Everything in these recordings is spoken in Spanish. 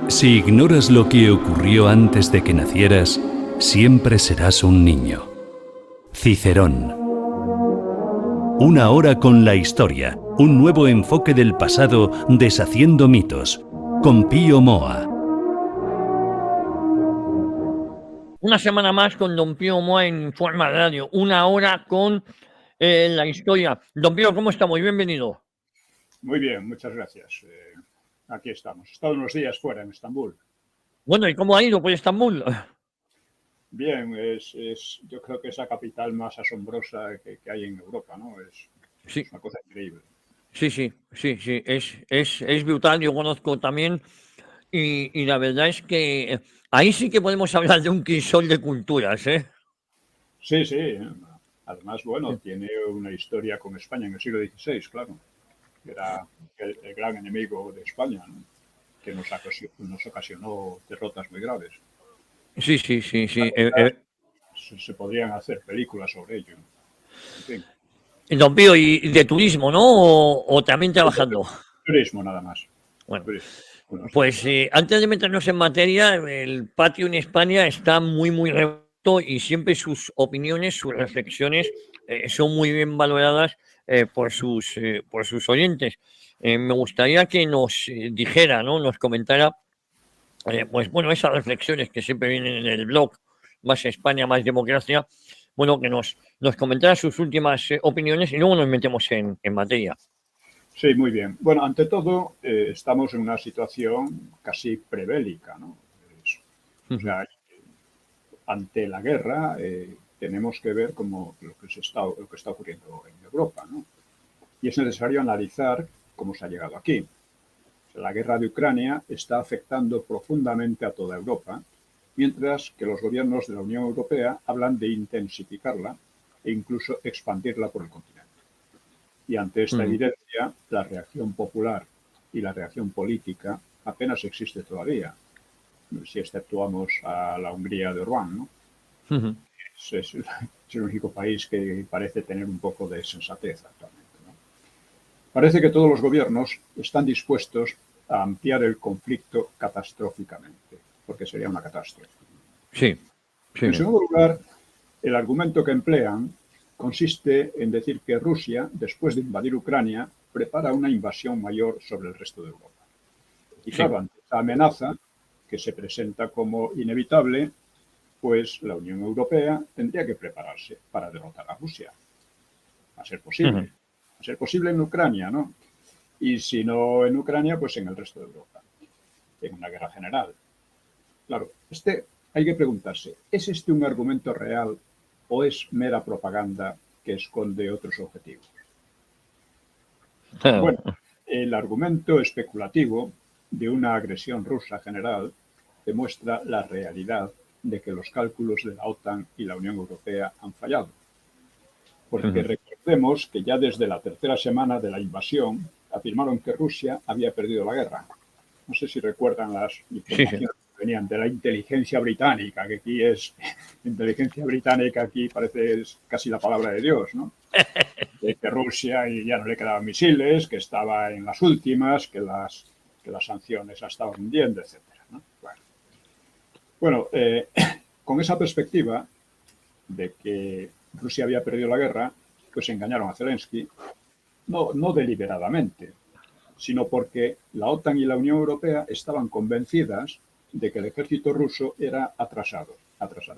Si ignoras lo que ocurrió antes de que nacieras, siempre serás un niño. Cicerón. Una hora con la historia, un nuevo enfoque del pasado deshaciendo mitos, con Pío Moa. Una semana más con Don Pío Moa en Informa Radio, una hora con la historia. Don Pío, ¿cómo estamos? Bienvenido. Muy bien, muchas gracias. Aquí estamos. He estado unos días fuera en Estambul. Bueno, ¿y cómo ha ido por Estambul? Bien, yo creo que es la capital más asombrosa que hay en Europa, ¿no? Sí, Es una cosa increíble. sí, es brutal, yo conozco también, y la verdad es que ahí sí que podemos hablar de un crisol de culturas, ¿eh? Sí, sí. Además, bueno, tiene una historia con España en el siglo XVI, claro. Era el gran enemigo de España, ¿no? Que nos ocasionó derrotas muy graves. Sí. Se podrían hacer películas sobre ello. En fin. Don Pío, y de turismo, ¿no? ¿O también trabajando? Turismo nada más. Bueno, Turismo. pues antes de meternos en materia, el patio en España está muy revuelto y siempre sus opiniones, sus reflexiones son muy bien valoradas por sus oyentes. Me gustaría que nos dijera, ¿no? Nos comentara, pues bueno, esas reflexiones que siempre vienen en el blog Más España, Más Democracia, bueno, que nos comentara sus últimas opiniones y luego nos metemos en materia. Sí, muy bien. Bueno, ante todo, estamos en una situación casi prebélica, ¿no? O sea, ante la guerra tenemos que ver como lo que está ocurriendo en Europa, ¿no? Y es necesario analizar cómo se ha llegado aquí. O sea, la guerra de Ucrania está afectando profundamente a toda Europa, mientras que los gobiernos de la Unión Europea hablan de intensificarla e incluso expandirla por el continente. Y ante esta evidencia, la reacción popular y la reacción política apenas existe todavía, si exceptuamos a la Hungría de Orbán, ¿no? Es el único país que parece tener un poco de sensatez actualmente, ¿no? Parece que todos los gobiernos están dispuestos a ampliar el conflicto catastróficamente, porque sería una catástrofe. Sí. En segundo lugar, el argumento que emplean consiste en decir que Rusia, después de invadir Ucrania, prepara una invasión mayor sobre el resto de Europa. Y claro, ante esta amenaza, que se presenta como inevitable, pues la Unión Europea tendría que prepararse para derrotar a Rusia, a ser posible. A ser posible en Ucrania, ¿no? Y si no en Ucrania, pues en el resto de Europa, en una guerra general. Claro, hay que preguntarse, ¿es este un argumento real o es mera propaganda que esconde otros objetivos? Bueno, el argumento especulativo de una agresión rusa general demuestra la realidad de que los cálculos de la OTAN y la Unión Europea han fallado. Porque recordemos que ya desde la tercera semana de la invasión afirmaron que Rusia había perdido la guerra. No sé si recuerdan las informaciones que venían de la inteligencia británica, que aquí inteligencia británica aquí parece casi la palabra de Dios, ¿no? De que Rusia ya no le quedaban misiles, que estaba en las últimas, que las sanciones la estaban hundiendo, etcétera, ¿no? Bueno, con esa perspectiva de que Rusia había perdido la guerra, pues engañaron a Zelensky, no deliberadamente, sino porque la OTAN y la Unión Europea estaban convencidas de que el ejército ruso era atrasado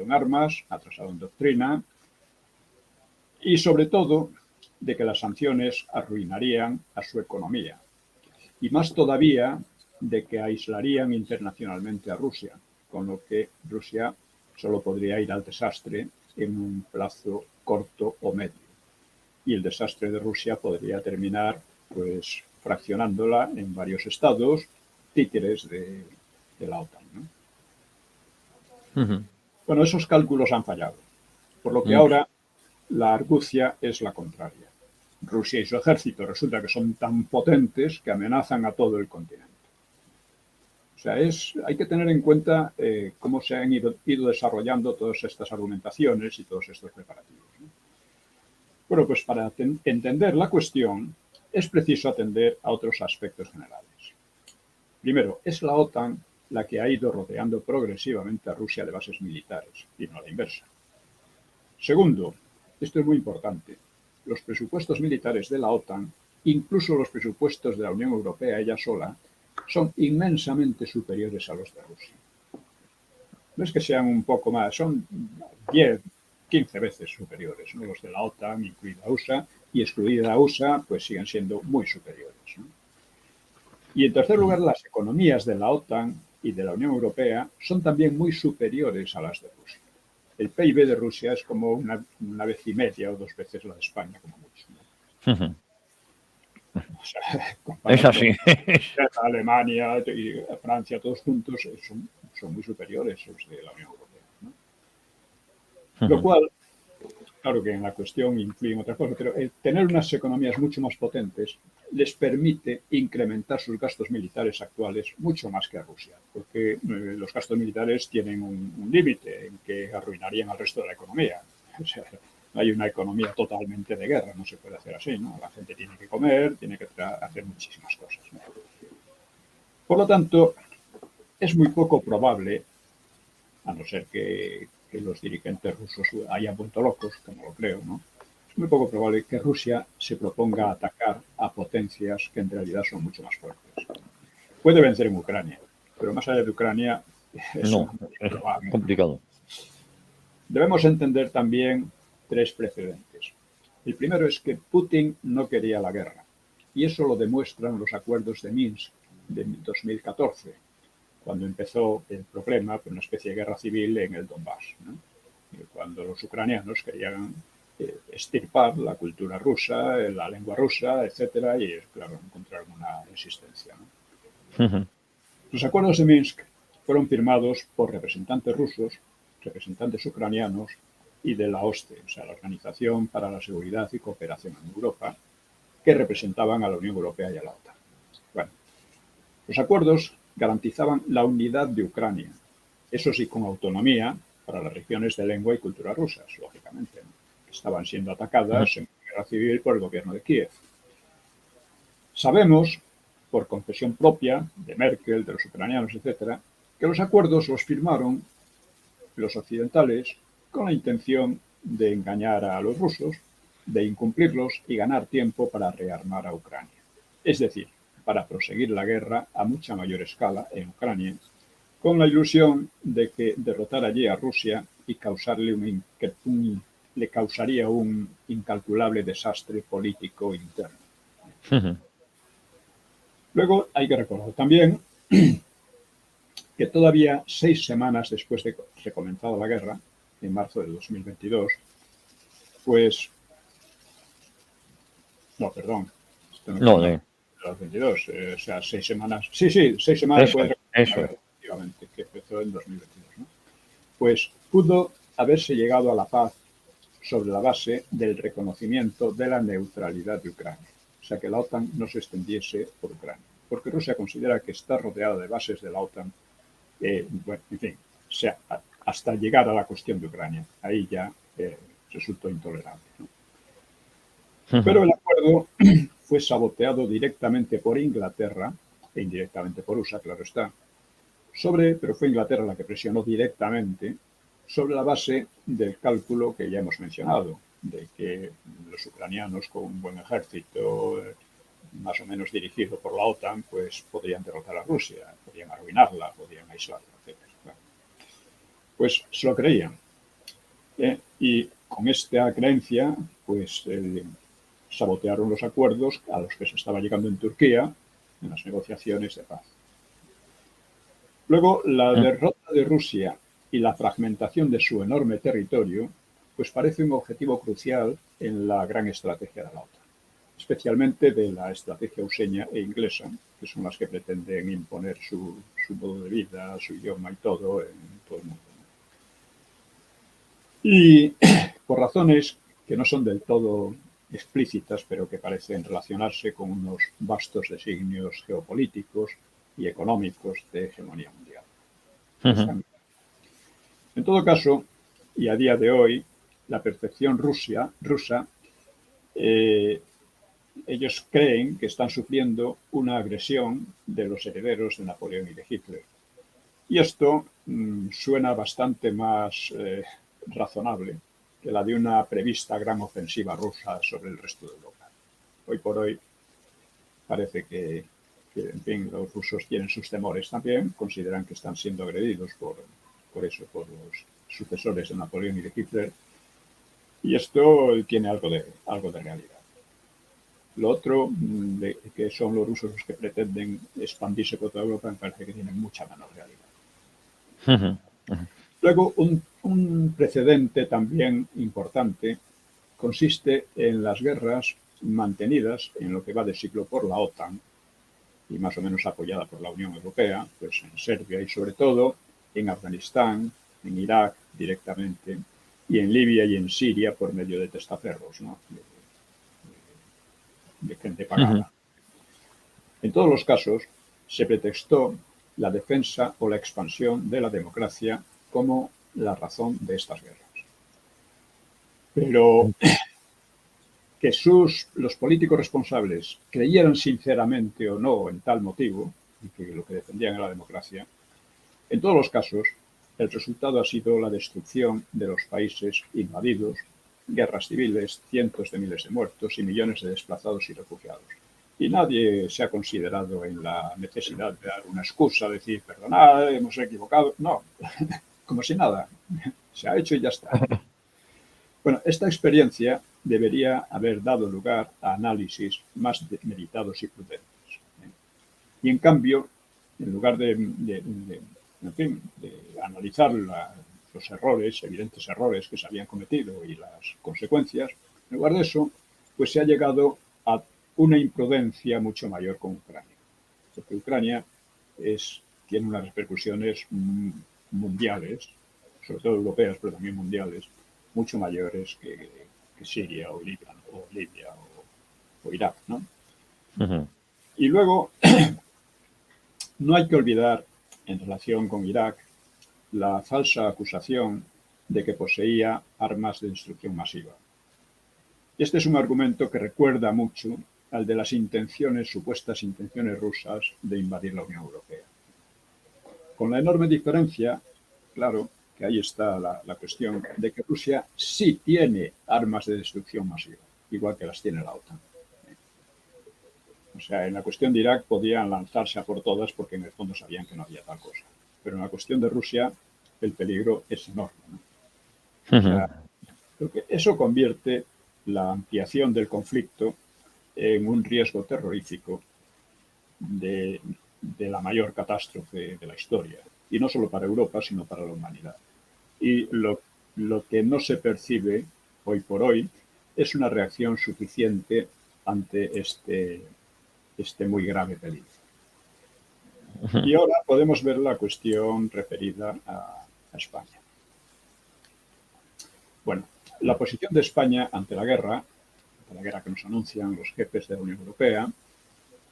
en armas, atrasado en doctrina y sobre todo de que las sanciones arruinarían a su economía y más todavía de que aislarían internacionalmente a Rusia, con lo que Rusia solo podría ir al desastre en un plazo corto o medio. Y el desastre de Rusia podría terminar pues fraccionándola en varios estados títeres de la OTAN, ¿no? Bueno, esos cálculos han fallado, por lo que ahora la argucia es la contraria. Rusia y su ejército resulta que son tan potentes que amenazan a todo el continente. O sea, hay que tener en cuenta cómo se han ido desarrollando todas estas argumentaciones y todos estos preparativos, ¿no? Bueno, pues para entender la cuestión es preciso atender a otros aspectos generales. Primero, ¿es la OTAN la que ha ido rodeando progresivamente a Rusia de bases militares, y no a la inversa. Segundo, esto es muy importante, los presupuestos militares de la OTAN, incluso los presupuestos de la Unión Europea ella sola, son inmensamente superiores a los de Rusia. No es que sean un poco más, son 10, 15 veces superiores, ¿no? Los de la OTAN, incluida USA, y excluida USA, pues siguen siendo muy superiores, ¿no? Y en tercer lugar, las economías de la OTAN y de la Unión Europea son también muy superiores a las de Rusia. El PIB de Rusia es como una vez y media o 2 veces la de España, como mucho, ¿no? O sea, Es así. Alemania y Francia, todos juntos, son muy superiores a los de la Unión Europea, ¿no? Lo cual, claro que en la cuestión influyen otras cosas, pero tener unas economías mucho más potentes les permite incrementar sus gastos militares actuales mucho más que a Rusia, porque los gastos militares tienen un límite en que arruinarían al resto de la economía. O sea, hay una economía totalmente de guerra, no se puede hacer así, ¿no? La gente tiene que comer, tiene que hacer muchísimas cosas, ¿no? Por lo tanto, es muy poco probable, a no ser que los dirigentes rusos hayan vuelto locos, que no lo creo, ¿no? Es muy poco probable que Rusia se proponga atacar a potencias que en realidad son mucho más fuertes. Puede vencer en Ucrania, pero más allá de Ucrania No, es probable. complicado. Debemos entender también 3 precedentes. El primero es que Putin no quería la guerra, y eso lo demuestran los acuerdos de Minsk de 2014, cuando empezó el problema por una especie de guerra civil en el Donbass, ¿no? Cuando los ucranianos querían extirpar la cultura rusa, la lengua rusa, etcétera, y claro, encontraron una resistencia, ¿no? Los acuerdos de Minsk fueron firmados por representantes rusos, representantes ucranianos y de la OSCE, o sea, la Organización para la Seguridad y Cooperación en Europa, que representaban a la Unión Europea y a la OTAN. Bueno, los acuerdos garantizaban la unidad de Ucrania, eso sí, con autonomía para las regiones de lengua y cultura rusas, lógicamente, ¿no? Que estaban siendo atacadas en guerra civil por el gobierno de Kiev. Sabemos, por confesión propia de Merkel, de los ucranianos, etcétera, que los acuerdos los firmaron los occidentales con la intención de engañar a los rusos, de incumplirlos y ganar tiempo para rearmar a Ucrania. Es decir, para proseguir la guerra a mucha mayor escala en Ucrania, con la ilusión de que derrotar allí a Rusia y le causaría un incalculable desastre político interno. Luego hay que recordar también que todavía 6 semanas después de que comenzado la guerra, en marzo de 2022, pues... No, perdón. No, de... Los 22, o sea, 6 semanas... Sí, 6 semanas después de la guerra, efectivamente, que empezó en 2022, ¿no? Pues pudo haberse llegado a la paz sobre la base del reconocimiento de la neutralidad de Ucrania. O sea, que la OTAN no se extendiese por Ucrania. Porque Rusia considera que está rodeada de bases de la OTAN. Bueno, en fin, o sea, hasta llegar a la cuestión de Ucrania. Ahí ya resultó intolerable, ¿no? Pero el acuerdo fue saboteado directamente por Inglaterra e indirectamente por USA, claro está, pero fue Inglaterra la que presionó directamente sobre la base del cálculo que ya hemos mencionado, de que los ucranianos con un buen ejército, más o menos dirigido por la OTAN, pues podrían derrotar a Rusia, podrían arruinarla, podrían aislarla, etc. Bueno, pues se lo creían. Y con esta creencia, pues sabotearon los acuerdos a los que se estaba llegando en Turquía en las negociaciones de paz. Luego, la derrota de Rusia y la fragmentación de su enorme territorio, pues parece un objetivo crucial en la gran estrategia de la OTAN, especialmente de la estrategia useña e inglesa, que son las que pretenden imponer su modo de vida, su idioma y todo en todo el mundo. Y por razones que no son del todo explícitas, pero que parecen relacionarse con unos vastos designios geopolíticos y económicos de hegemonía mundial. En todo caso, y a día de hoy, la percepción rusa, ellos creen que están sufriendo una agresión de los herederos de Napoleón y de Hitler. Y esto suena bastante más razonable que la de una prevista gran ofensiva rusa sobre el resto de Europa. Hoy por hoy parece que en fin, los rusos tienen sus temores también, consideran que están siendo agredidos por los sucesores de Napoleón y de Hitler, y esto tiene algo de realidad. Lo otro, que son los rusos los que pretenden expandirse por toda Europa, me parece que tienen mucha menor realidad. Luego, un precedente también importante consiste en las guerras mantenidas en lo que va de siglo por la OTAN y más o menos apoyada por la Unión Europea, pues en Serbia y sobre todo en Afganistán, en Irak directamente, y en Libia y en Siria por medio de testaferros, ¿no? de gente pagada. En todos los casos se pretextó la defensa o la expansión de la democracia como la razón de estas guerras. Pero que los políticos responsables creyeran sinceramente o no en tal motivo, y que lo que defendían era la democracia, en todos los casos el resultado ha sido la destrucción de los países invadidos, guerras civiles, cientos de miles de muertos y millones de desplazados y refugiados. Y nadie se ha considerado en la necesidad de dar una excusa, decir, perdonad, hemos equivocado. No, como si nada, se ha hecho y ya está. Bueno, esta experiencia debería haber dado lugar a análisis más meditados y prudentes. Y en cambio, en lugar de analizar los errores, evidentes errores que se habían cometido y las consecuencias, en lugar de eso, pues se ha llegado a una imprudencia mucho mayor con Ucrania. Porque Ucrania tiene unas repercusiones mundiales, sobre todo europeas, pero también mundiales, mucho mayores que Siria o Libia o Irak, ¿no? Y luego, no hay que olvidar, en relación con Irak, la falsa acusación de que poseía armas de destrucción masiva. Este es un argumento que recuerda mucho al de las supuestas intenciones rusas de invadir la Unión Europea. Con la enorme diferencia, claro, que ahí está la cuestión de que Rusia sí tiene armas de destrucción masiva, igual que las tiene la OTAN. O sea, en la cuestión de Irak podían lanzarse a por todas porque en el fondo sabían que no había tal cosa. Pero en la cuestión de Rusia el peligro es enorme, ¿no? O sea, porque eso convierte la ampliación del conflicto en un riesgo terrorífico de la mayor catástrofe de la historia. Y no solo para Europa, sino para la humanidad. Y lo que no se percibe hoy por hoy es una reacción suficiente ante este muy grave peligro. Y ahora podemos ver la cuestión referida a España. Bueno, la posición de España ante la guerra que nos anuncian los jefes de la Unión Europea,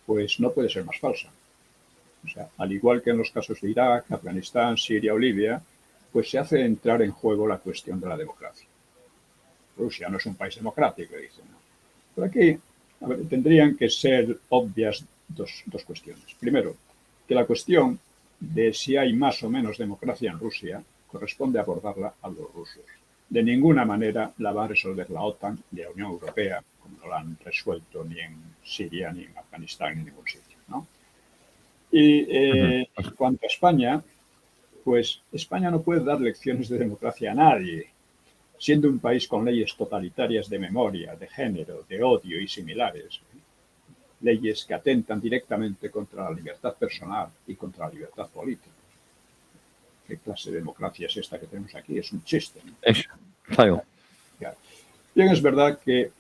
pues no puede ser más falsa. O sea, al igual que en los casos de Irak, Afganistán, Siria o Libia, pues se hace entrar en juego la cuestión de la democracia. Rusia no es un país democrático, dicen. Pero aquí tendrían que ser obvias dos cuestiones. Primero, que la cuestión de si hay más o menos democracia en Rusia corresponde abordarla a los rusos. De ninguna manera la va a resolver la OTAN ni la Unión Europea, como no la han resuelto ni en Siria, ni en Afganistán, ni en ningún sitio, ¿no? Y en cuanto a España, pues España no puede dar lecciones de democracia a nadie, siendo un país con leyes totalitarias de memoria, de género, de odio y similares. Leyes que atentan directamente contra la libertad personal y contra la libertad política. ¿Qué clase de democracia es esta que tenemos aquí? Es un chiste, ¿no? Claro. Bien, es verdad que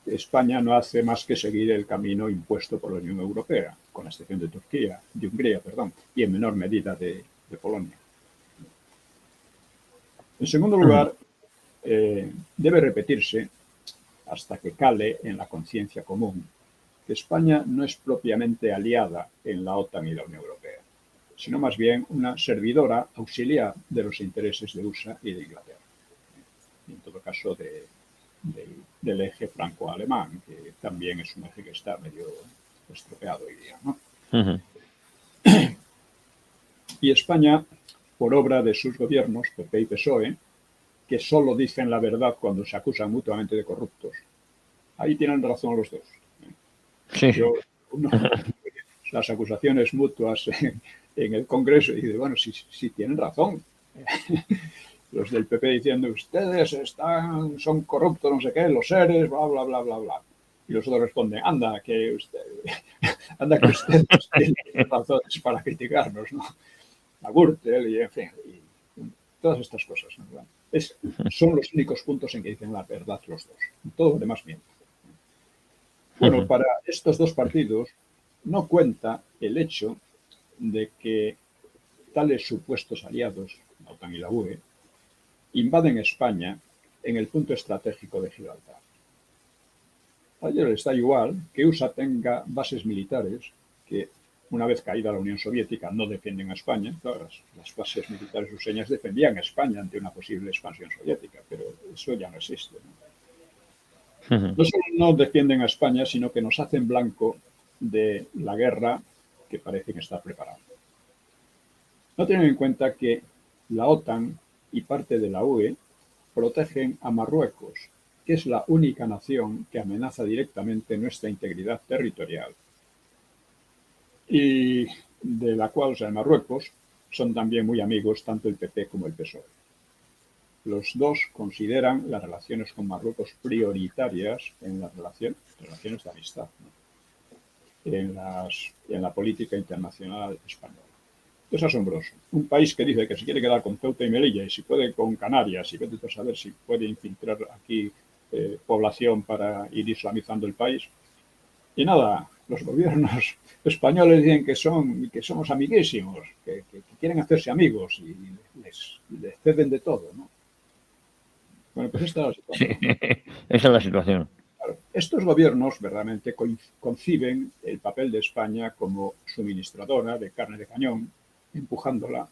España no hace más que seguir el camino impuesto por la Unión Europea, con la excepción de Hungría, y en menor medida de Polonia. En segundo lugar, debe repetirse, hasta que cale en la conciencia común, que España no es propiamente aliada en la OTAN y la Unión Europea, sino más bien una servidora auxiliar de los intereses de USA y de Inglaterra. En todo caso, del eje franco-alemán, que también es un eje que está medio estropeado hoy día, ¿no? Y España, por obra de sus gobiernos, PP y PSOE, que solo dicen la verdad cuando se acusan mutuamente de corruptos. Ahí tienen razón los dos. Sí. Las acusaciones mutuas en el Congreso, y dice, bueno, si tienen razón. Los del PP diciendo, ustedes son corruptos, no sé qué, los seres, bla, bla, bla, bla, bla. Y los otros responden, anda, que ustedes tienen razones para criticarnos, ¿no? A Gürtel y, en fin, y todas estas cosas, ¿no? Son los únicos puntos en que dicen la verdad los dos. Todo lo demás miente. Bueno, para estos dos partidos no cuenta el hecho de que tales supuestos aliados, la OTAN y la UE, invaden España en el punto estratégico de Gibraltar. A ellos les da igual que USA tenga bases militares que, una vez caída la Unión Soviética, no defienden a España. Claro, las bases militares useñas defendían a España ante una posible expansión soviética, pero eso ya no existe, ¿no? No solo no defienden a España, sino que nos hacen blanco de la guerra que parecen estar preparando. No tienen en cuenta que la OTAN y parte de la UE protegen a Marruecos, que es la única nación que amenaza directamente nuestra integridad territorial y de la cual, o sea, Marruecos, son también muy amigos tanto el PP como el PSOE. Los dos consideran las relaciones con Marruecos prioritarias en las relaciones de amistad, ¿no? en la política internacional española. Es asombroso. Un país que dice que se quiere quedar con Ceuta y Melilla y si puede con Canarias y vete a saber si puede infiltrar aquí población para ir islamizando el país. Y nada, los gobiernos españoles dicen que somos amiguísimos, que quieren hacerse amigos y les ceden de todo, ¿no? Bueno, pues esta es la situación. Sí, esa es la situación. Claro, estos gobiernos verdaderamente conciben el papel de España como suministradora de carne de cañón, empujándola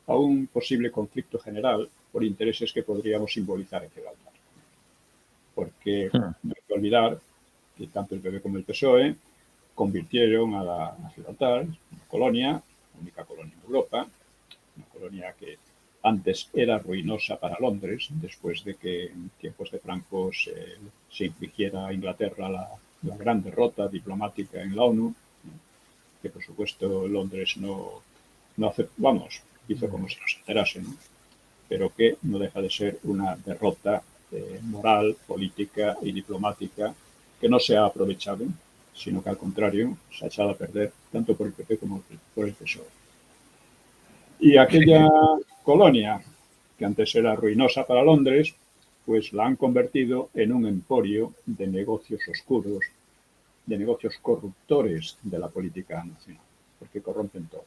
a un posible conflicto general por intereses que podríamos simbolizar en Gibraltar. Porque no hay que olvidar que tanto el PP como el PSOE convirtieron a Gibraltar en una colonia, la única colonia en Europa, una colonia que antes era ruinosa para Londres, después de que en tiempos de Franco se infligiera a Inglaterra la gran derrota diplomática en la ONU, que por supuesto Londres no hizo como si nos enterase, ¿no? Pero que no deja de ser una derrota moral, política y diplomática que no se ha aprovechado, sino que al contrario se ha echado a perder tanto por el PP como por el PSOE. Y aquella colonia, que antes era ruinosa para Londres, pues la han convertido en un emporio de negocios oscuros, de negocios corruptores de la política nacional, porque corrompen todo.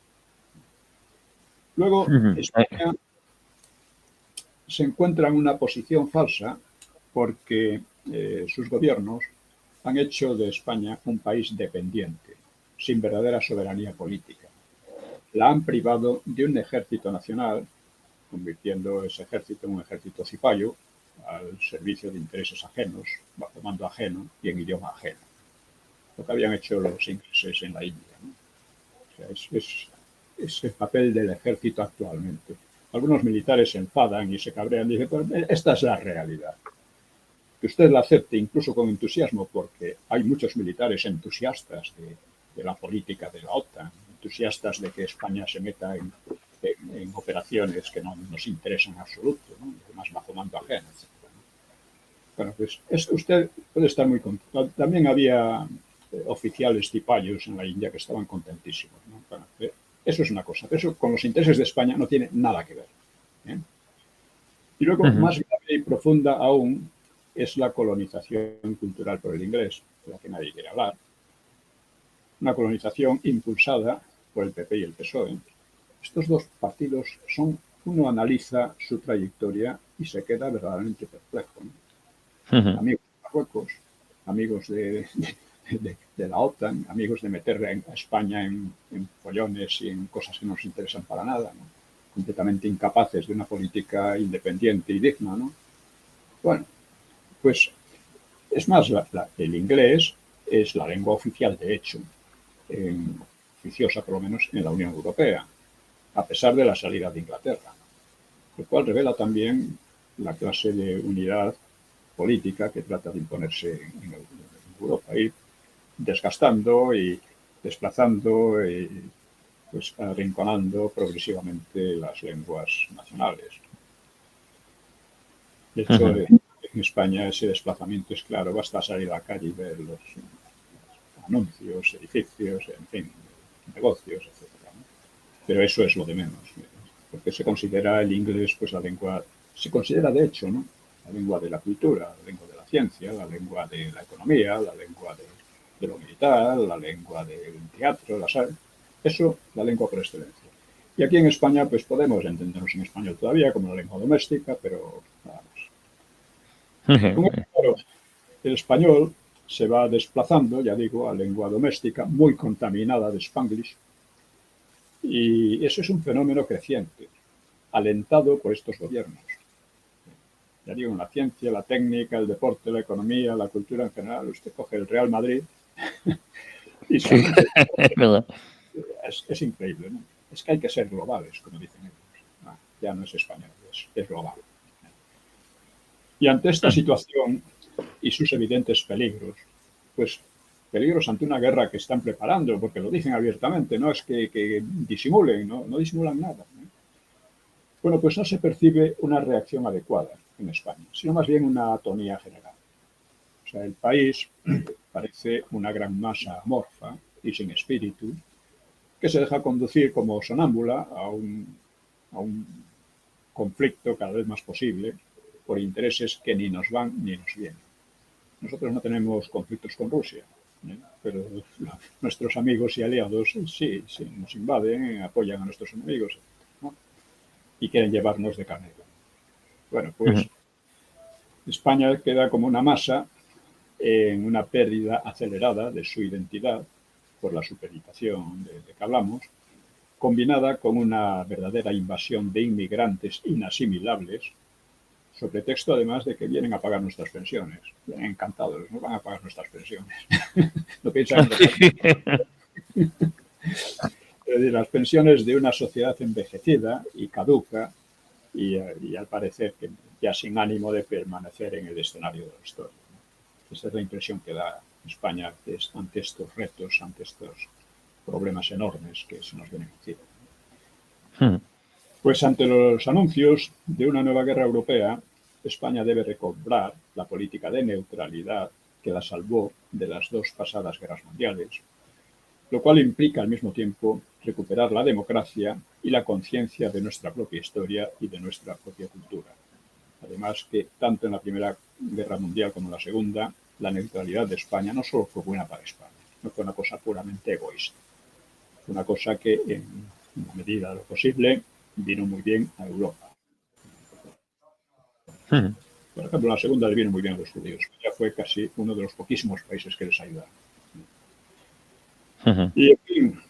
Luego, España se encuentra en una posición falsa porque sus gobiernos han hecho de España un país dependiente, sin verdadera soberanía política. La han privado de un ejército nacional, convirtiendo ese ejército en un ejército cipayo, al servicio de intereses ajenos, bajo mando ajeno y en idioma ajeno. Lo que habían hecho los ingleses en la India, ¿no? O sea, es el papel del ejército actualmente. Algunos militares se enfadan y se cabrean y dicen, pues esta es la realidad. Que usted la acepte incluso con entusiasmo, porque hay muchos militares entusiastas de la política de la OTAN, entusiastas de que España se meta en operaciones que no nos interesan en absoluto, ¿no? Además bajo mando ajeno, etc. Bueno, pues usted puede estar muy contento. También había oficiales cipayos en la India que estaban contentísimos, ¿no? Bueno, eso es una cosa, pero eso con los intereses de España no tiene nada que ver, ¿eh? Y luego, más grave y profunda aún, es la colonización cultural por el inglés, de la que nadie quiere hablar. Una colonización impulsada por el PP y el PSOE. Estos dos partidos uno analiza su trayectoria y se queda verdaderamente perplejo, ¿no? Amigos de Marruecos, amigos de la OTAN, amigos de meter a España en follones y en cosas que no nos interesan para nada, ¿no? Completamente incapaces de una política independiente y digna, ¿no? Bueno, pues es más, el inglés es la lengua oficial, de hecho, oficiosa por lo menos en la Unión Europea. a pesar de la salida de Inglaterra, lo cual revela también la clase de unidad política que trata de imponerse en Europa, ir desgastando y desplazando y pues arrinconando progresivamente las lenguas nacionales. De hecho, en España ese desplazamiento es claro, basta salir a la calle y ver los anuncios, edificios, en fin, negocios, etc. ¿no? Pero eso es lo de menos, porque se considera el inglés pues la lengua, se considera de hecho, ¿no?, la lengua de la cultura, la lengua de la ciencia, la lengua de la economía, la lengua de lo militar, la lengua del teatro, eso, la lengua por excelencia. Y aquí en España pues podemos entendernos en español todavía como la lengua doméstica, pero nada más. Claro, el español se va desplazando, ya digo, a lengua doméstica, muy contaminada de Spanglish, y eso es un fenómeno creciente, alentado por estos gobiernos. Ya digo, en la ciencia, la técnica, el deporte, la economía, la cultura en general, usted coge el Real Madrid y Sí, es verdad. es increíble, ¿no? Es que hay que ser globales, como dicen ellos. Ya no es español, es global. Y ante esta situación y sus evidentes peligros, pues peligros ante una guerra que están preparando, porque lo dicen abiertamente, no es que disimulen, no disimulan nada, ¿no? Bueno, pues no se percibe una reacción adecuada en España, sino más bien una atonía general. O sea, el país parece una gran masa amorfa y sin espíritu, que se deja conducir como sonámbula a un conflicto cada vez más posible por intereses que ni nos van ni nos vienen. Nosotros no tenemos conflictos con Rusia, pero nuestros amigos y aliados sí nos invaden, apoyan a nuestros enemigos, ¿no?, y quieren llevarnos de carne. Bueno, pues España queda como una masa en una pérdida acelerada de su identidad por la supeditación de que hablamos, combinada con una verdadera invasión de inmigrantes inasimilables, sobre texto además de que vienen a pagar nuestras pensiones. Vienen encantados, nos van a pagar nuestras pensiones. No piensan en otra cosa. Las pensiones de una sociedad envejecida y caduca y al parecer que ya sin ánimo de permanecer en el escenario de la historia. Esa es la impresión que da España ante estos retos, ante estos problemas enormes que se nos vienen encima. Pues ante los anuncios de una nueva guerra europea, España debe recobrar la política de neutralidad que la salvó de las dos pasadas guerras mundiales, lo cual implica al mismo tiempo recuperar la democracia y la conciencia de nuestra propia historia y de nuestra propia cultura. Además que tanto en la Primera Guerra Mundial como en la Segunda, la neutralidad de España no solo fue buena para España, no fue una cosa puramente egoísta. Fue una cosa que, en la medida de lo posible, vino muy bien a Europa. Por ejemplo, en la Segunda le vino muy bien a los judíos. Ya fue casi uno de los poquísimos países que les ayudaron. Y, en fin,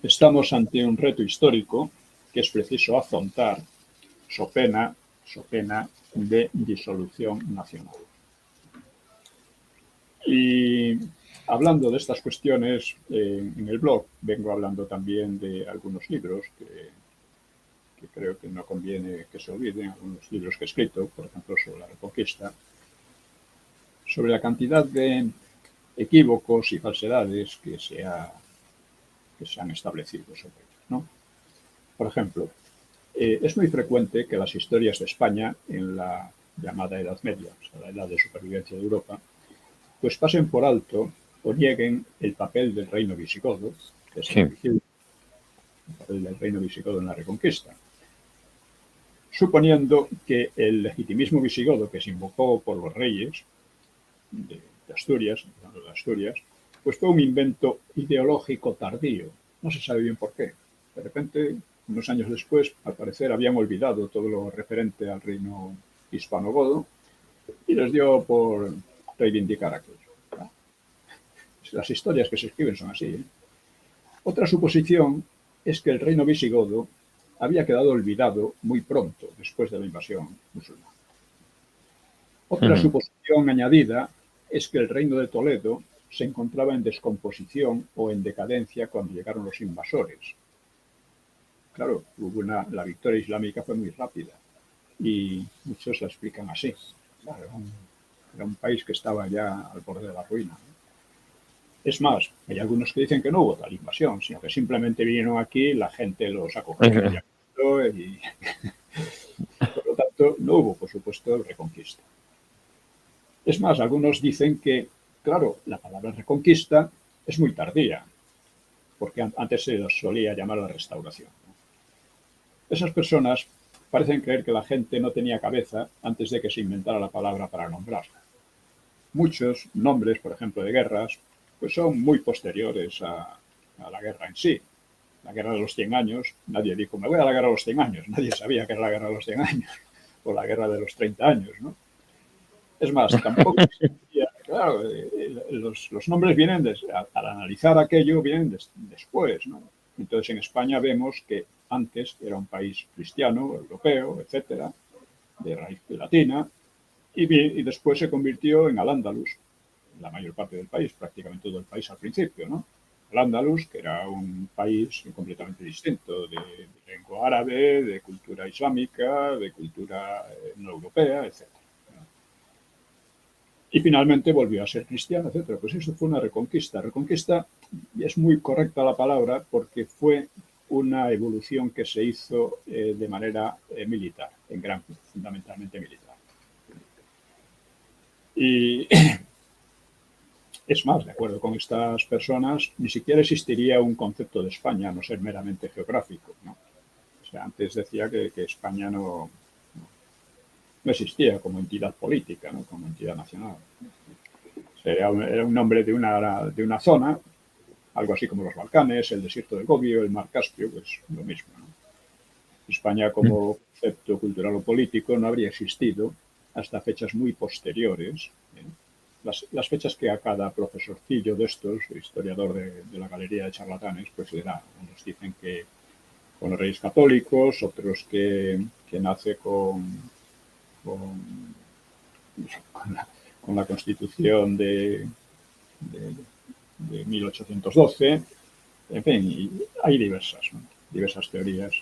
estamos ante un reto histórico que es preciso afrontar so pena de disolución nacional. Y hablando de estas cuestiones, en el blog vengo hablando también de algunos libros que creo que no conviene que se olviden, algunos libros que he escrito, por ejemplo, sobre la Reconquista, sobre la cantidad de equívocos y falsedades que se han establecido sobre ellos, ¿no? Por ejemplo, es muy frecuente que las historias de España en la llamada Edad Media, o sea, la edad de supervivencia de Europa, pues pasen por alto o nieguen el papel del reino visigodo, que es el papel del reino visigodo en la Reconquista, suponiendo que el legitimismo visigodo que se invocó por los reyes de Asturias, pues fue un invento ideológico tardío. No se sabe bien por qué. De repente, unos años después, al parecer habían olvidado todo lo referente al reino hispanogodo y les dio por reivindicar aquello. Las historias que se escriben son así, ¿eh? Otra suposición es que el reino visigodo había quedado olvidado muy pronto después de la invasión musulmana. Otra suposición añadida es que el reino de Toledo se encontraba en descomposición o en decadencia cuando llegaron los invasores. claro, la victoria islámica fue muy rápida y muchos la explican así. Claro, era un país que estaba ya al borde de la ruina, ¿no? Es más, hay algunos que dicen que no hubo tal invasión, sino que simplemente vinieron aquí, la gente los acogió y por lo tanto no hubo, por supuesto, reconquista. Es más, algunos dicen que, claro, la palabra reconquista es muy tardía, porque antes se solía llamar la restauración. Esas personas parecen creer que la gente no tenía cabeza antes de que se inventara la palabra para nombrarla. Muchos nombres, por ejemplo, de guerras, pues son muy posteriores a la guerra en sí. La guerra de los 100 años, nadie dijo, me voy a la guerra de los 100 años. Nadie sabía que era la guerra de los 100 años o la guerra de los 30 años, ¿no? Es más, tampoco existía, claro, los nombres vienen, al analizar aquello, vienen después, ¿no? Entonces, en España vemos que antes era un país cristiano, europeo, etcétera, de raíz latina, y después se convirtió en Al-Ándalus, la mayor parte del país, prácticamente todo el país al principio, ¿no? Al-Ándalus, que era un país completamente distinto, de lengua árabe, de cultura islámica, de cultura no europea, etcétera. Y finalmente volvió a ser cristiano, etcétera. Pues eso fue una reconquista. Reconquista es muy correcta la palabra porque fue una evolución que se hizo de manera militar, fundamentalmente militar. Y es más, de acuerdo con estas personas, ni siquiera existiría un concepto de España, a no ser meramente geográfico, ¿no? O sea, antes decía que España no existía como entidad política, ¿no? Como entidad nacional. Era un nombre de una zona, algo así como los Balcanes, el desierto de Gobio, el mar Caspio, pues lo mismo, ¿no? España como concepto cultural o político no habría existido hasta fechas muy posteriores. Las fechas que a cada profesorcillo de estos, historiador de la galería de charlatanes, pues le da. Unos dicen que con los Reyes Católicos, otros que nace con la Constitución de 1812, en fin, hay diversas teorías.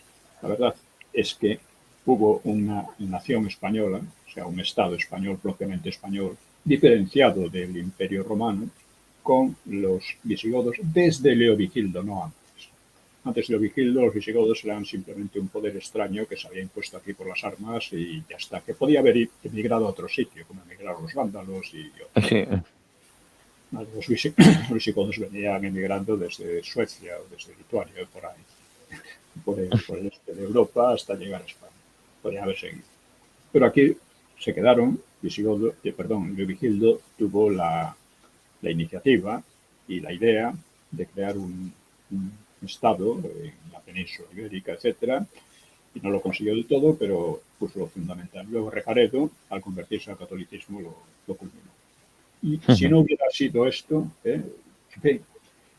La verdad es que hubo una nación española, o sea, un Estado español propiamente español, diferenciado del Imperio Romano, con los visigodos desde Leovigildo, no antes. Antes de Leovigildo, los visigodos eran simplemente un poder extraño que se había impuesto aquí por las armas y ya está, que podía haber emigrado a otro sitio, como emigraron los vándalos y otros. Sí. Los visigodos venían emigrando desde Suecia o desde Lituania, por ahí, por el este de Europa hasta llegar a España. Podrían haber seguido. Pero aquí se quedaron, Leovigildo tuvo la iniciativa y la idea de crear un Estado en la península ibérica, etcétera, y no lo consiguió del todo, pero puso lo fundamental. Luego Recaredo, al convertirse al catolicismo, lo culminó. Y si no hubiera sido esto, en fin,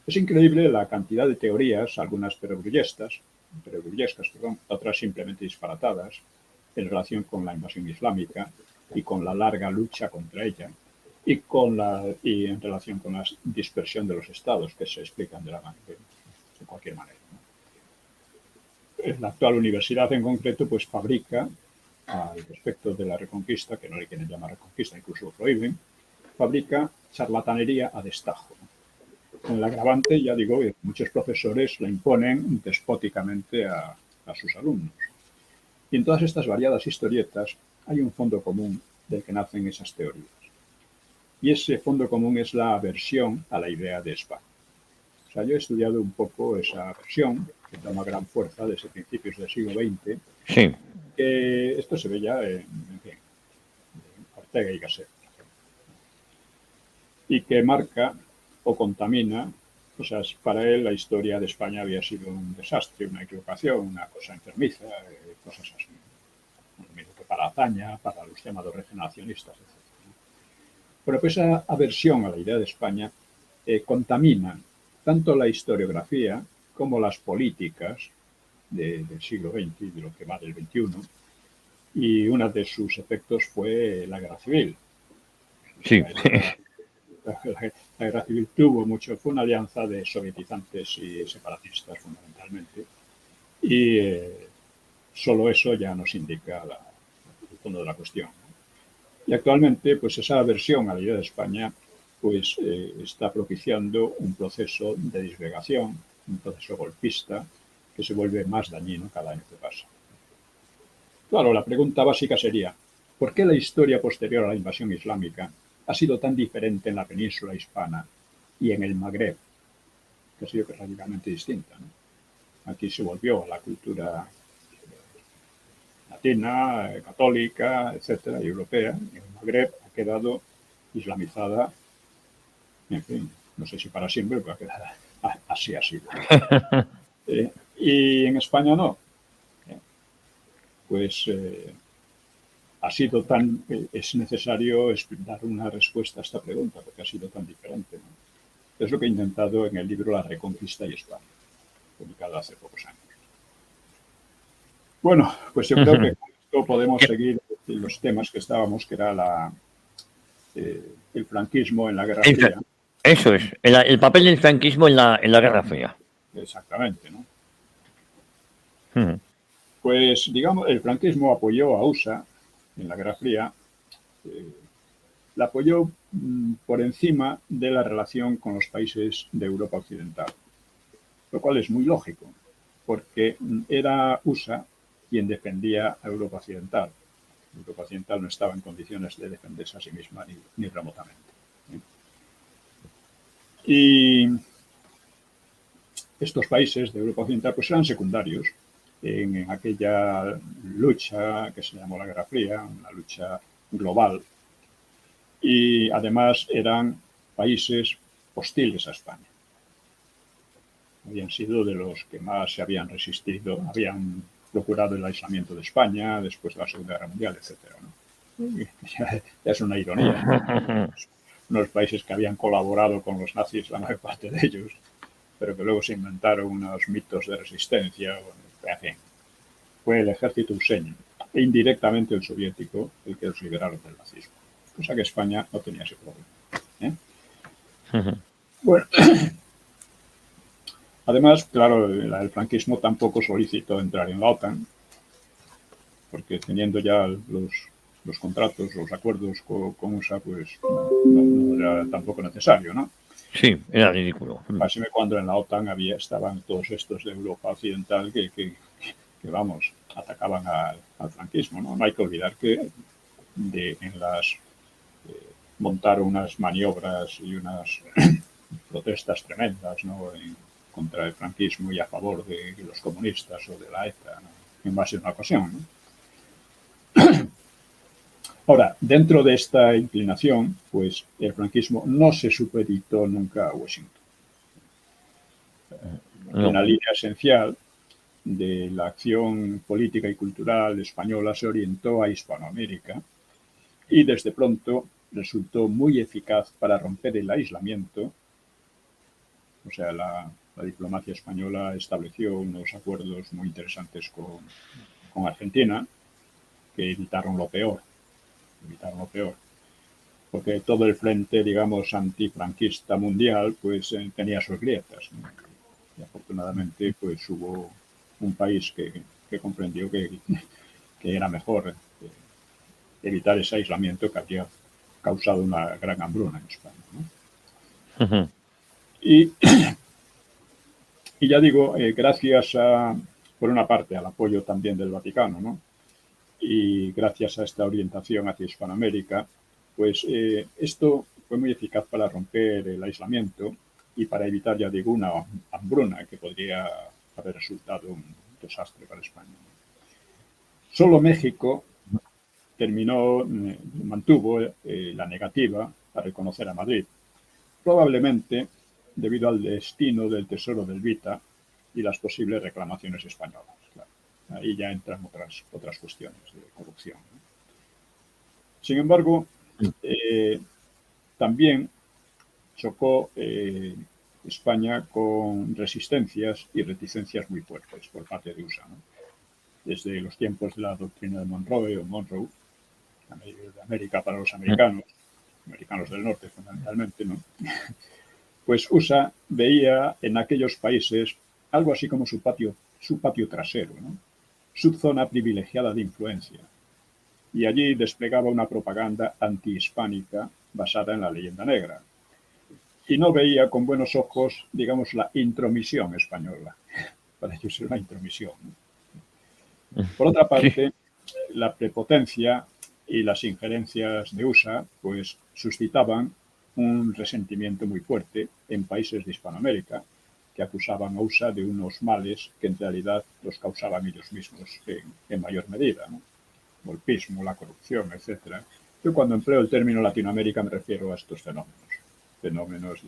es increíble la cantidad de teorías, algunas perogrullescas, otras simplemente disparatadas, en relación con la invasión islámica y con la larga lucha contra ella, y en relación con la dispersión de los estados que se explican de cualquier manera, ¿no? La actual universidad en concreto pues fabrica, al respecto de la reconquista, que no le quieren llamar reconquista, incluso lo prohíben, fabrica charlatanería a destajo. En el agravante, ya digo, muchos profesores la imponen despóticamente a sus alumnos. Y en todas estas variadas historietas hay un fondo común del que nacen esas teorías. Y ese fondo común es la aversión a la idea de España. O sea, yo he estudiado un poco esa aversión, que toma gran fuerza desde principios del siglo XX. Sí. Esto se ve ya en Ortega y Gasset. Y que marca o contamina, o sea, para él la historia de España había sido un desastre, una equivocación, una cosa enfermiza, cosas así. Lo mismo que para Azaña, para los llamados regeneracionistas, etc. Pero esa aversión a la idea de España contamina tanto la historiografía como las políticas del siglo XX y de lo que va del XXI. Y uno de sus efectos fue la guerra civil. Sí. La guerra civil fue una alianza de sovietizantes y separatistas fundamentalmente. y solo eso ya nos indica el fondo de la cuestión. Y actualmente, pues esa aversión a la idea de España pues está propiciando un proceso de disgregación, un proceso golpista que se vuelve más dañino cada año que pasa. Claro, la pregunta básica sería, ¿por qué la historia posterior a la invasión islámica ha sido tan diferente en la península hispana y en el Magreb, que ha sido radicalmente distinta, ¿no? Aquí se volvió a la cultura latina, católica, etcétera, y europea, y el Magreb ha quedado islamizada, en fin, no sé si para siempre, pero así ha sido. Y en España no. Pues ha sido tan, es necesario dar una respuesta a esta pregunta, porque ha sido tan diferente, ¿no? Es lo que he intentado en el libro La Reconquista y España, publicado hace pocos años. Bueno, pues yo creo que con esto podemos seguir los temas que estábamos, que era el franquismo en la Guerra Fría. Eso es, el papel del franquismo en la Guerra Fría. Exactamente, ¿no? Pues, digamos, el franquismo apoyó a USA en la Guerra Fría, la apoyó por encima de la relación con los países de Europa Occidental, lo cual es muy lógico, porque era USA quien defendía a Europa Occidental. Europa Occidental no estaba en condiciones de defenderse a sí misma ni remotamente. Y estos países de Europa Occidental pues eran secundarios en aquella lucha que se llamó la Guerra Fría, una lucha global, y además eran países hostiles a España. Habían sido de los que más se habían resistido, habían procurado el aislamiento de España después de la Segunda Guerra Mundial, etcétera, ¿no? Ya es una ironía, ¿no? Unos países que habían colaborado con los nazis, la mayor parte de ellos, pero que luego se inventaron unos mitos de resistencia. En fin, fue el ejército useño e indirectamente el soviético el que los liberaron del nazismo, cosa que España no tenía ese problema. Bueno, además, claro, el franquismo tampoco solicitó entrar en la OTAN, porque teniendo ya los contratos, los acuerdos con USA, pues no era tampoco necesario, ¿no? Sí, era ridículo. Máxime cuando en la OTAN estaban todos estos de Europa Occidental que vamos, atacaban al franquismo, ¿no? No hay que olvidar que montaron unas maniobras y unas protestas tremendas, ¿no? Contra el franquismo y a favor de los comunistas o de la ETA, ¿no? En más de una ocasión, ¿no? Ahora, dentro de esta inclinación, pues el franquismo no se supeditó nunca a Washington. Una línea esencial de la acción política y cultural española se orientó a Hispanoamérica y desde pronto resultó muy eficaz para romper el aislamiento. O sea, la diplomacia española estableció unos acuerdos muy interesantes con Argentina que evitaron lo peor, porque todo el frente, digamos, antifranquista mundial, pues tenía sus grietas, ¿no? Y afortunadamente, pues hubo un país que comprendió que era mejor evitar ese aislamiento que había causado una gran hambruna en España, ¿no? Y ya digo, gracias por una parte, al apoyo también del Vaticano, ¿no? Y gracias a esta orientación hacia Hispanoamérica, pues esto fue muy eficaz para romper el aislamiento y para evitar, ya digo, una hambruna que podría haber resultado un desastre para España. Solo México mantuvo la negativa a reconocer a Madrid, probablemente debido al destino del tesoro del Vita y las posibles reclamaciones españolas. Claro. Ahí ya entran otras cuestiones de corrupción, ¿no? Sin embargo, también chocó España con resistencias y reticencias muy fuertes por parte de USA, ¿no? Desde los tiempos de la doctrina de Monroe, de América para los americanos del norte fundamentalmente, ¿no? Pues USA veía en aquellos países algo así como su patio su patio trasero, ¿no? Su zona privilegiada de influencia. Y allí desplegaba una propaganda antihispánica basada en la leyenda negra. Y no veía con buenos ojos, digamos, la intromisión española. Para ellos era una intromisión, ¿no? Por otra parte, la prepotencia y las injerencias de USA pues suscitaban un resentimiento muy fuerte en países de Hispanoamérica que acusaban a USA de unos males que en realidad los causaban ellos mismos en mayor medida, ¿no? El golpismo, la corrupción, etcétera. Yo cuando empleo el término Latinoamérica me refiero a estos fenómenos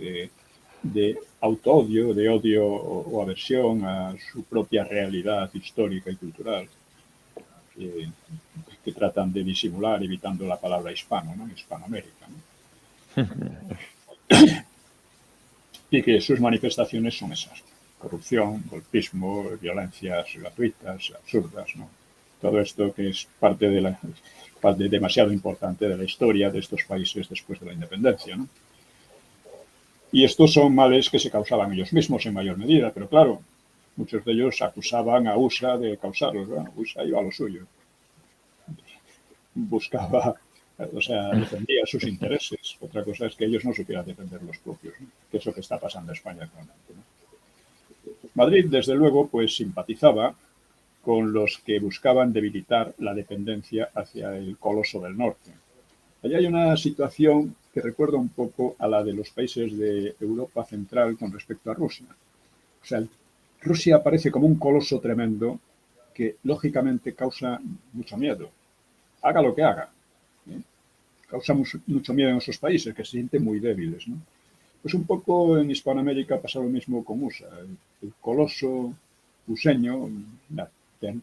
de autoodio, de odio o aversión a su propia realidad histórica y cultural, que tratan de disimular evitando la palabra hispano, ¿no? Hispanoamérica, ¿no? Y que sus manifestaciones son esas: corrupción, golpismo, violencias gratuitas, absurdas, ¿no? Todo esto que es parte demasiado importante de la historia de estos países después de la independencia, ¿no? Y estos son males que se causaban ellos mismos en mayor medida, pero claro, muchos de ellos acusaban a USA de causarlos, ¿no? USA iba a lo suyo. Buscaba, o sea, defendía sus intereses. Otra cosa es que ellos no supieran defender los propios, ¿no? Que es lo que está pasando en España actualmente, ¿no? Madrid, desde luego, pues simpatizaba con los que buscaban debilitar la dependencia hacia el coloso del norte. Allí hay una situación que recuerda un poco a la de los países de Europa Central con respecto a Rusia. O sea, Rusia aparece como un coloso tremendo que lógicamente causa mucho miedo. Haga lo que haga, ¿eh? Causa mucho miedo en esos países que se sienten muy débiles, ¿no? Pues un poco en Hispanoamérica pasa lo mismo con USA. El coloso useño, la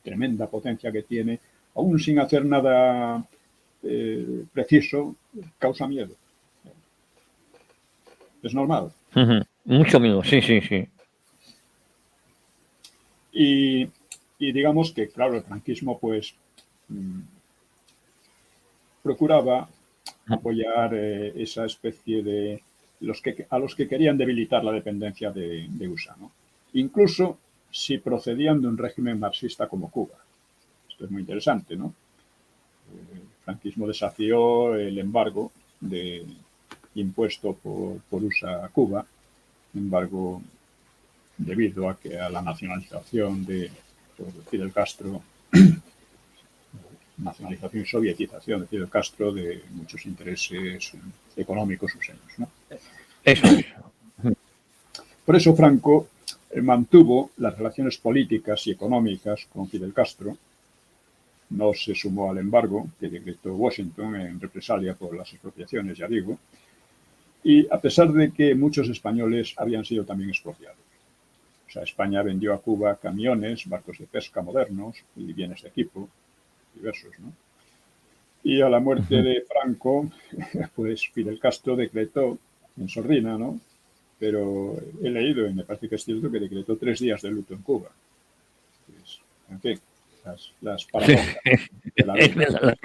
tremenda potencia que tiene, aún sin hacer nada preciso, causa miedo. Es normal. Mucho miedo, sí, sí, sí. Y digamos que, claro, el franquismo pues procuraba apoyar esa especie de a los que querían debilitar la dependencia de USA, ¿no? Incluso si procedían de un régimen marxista como Cuba. Esto es muy interesante, ¿no? El franquismo desafió el embargo impuesto por USA a Cuba, embargo debido a la nacionalización por Fidel Castro, nacionalización y sovietización de Fidel Castro de muchos intereses económicos useños, ¿no? Eso es. Por eso Franco mantuvo las relaciones políticas y económicas con Fidel Castro, no se sumó al embargo que decretó Washington en represalia por las expropiaciones, ya digo, y a pesar de que muchos españoles habían sido también expropiados. O sea, España vendió a Cuba camiones, barcos de pesca modernos y bienes de equipo diversos, ¿no? Y a la muerte de Franco, pues Fidel Castro decretó en sordina, ¿no? Pero he leído, y me parece que es cierto, que decretó 3 días de luto en Cuba. Pues, en fin, las paradojas de la vida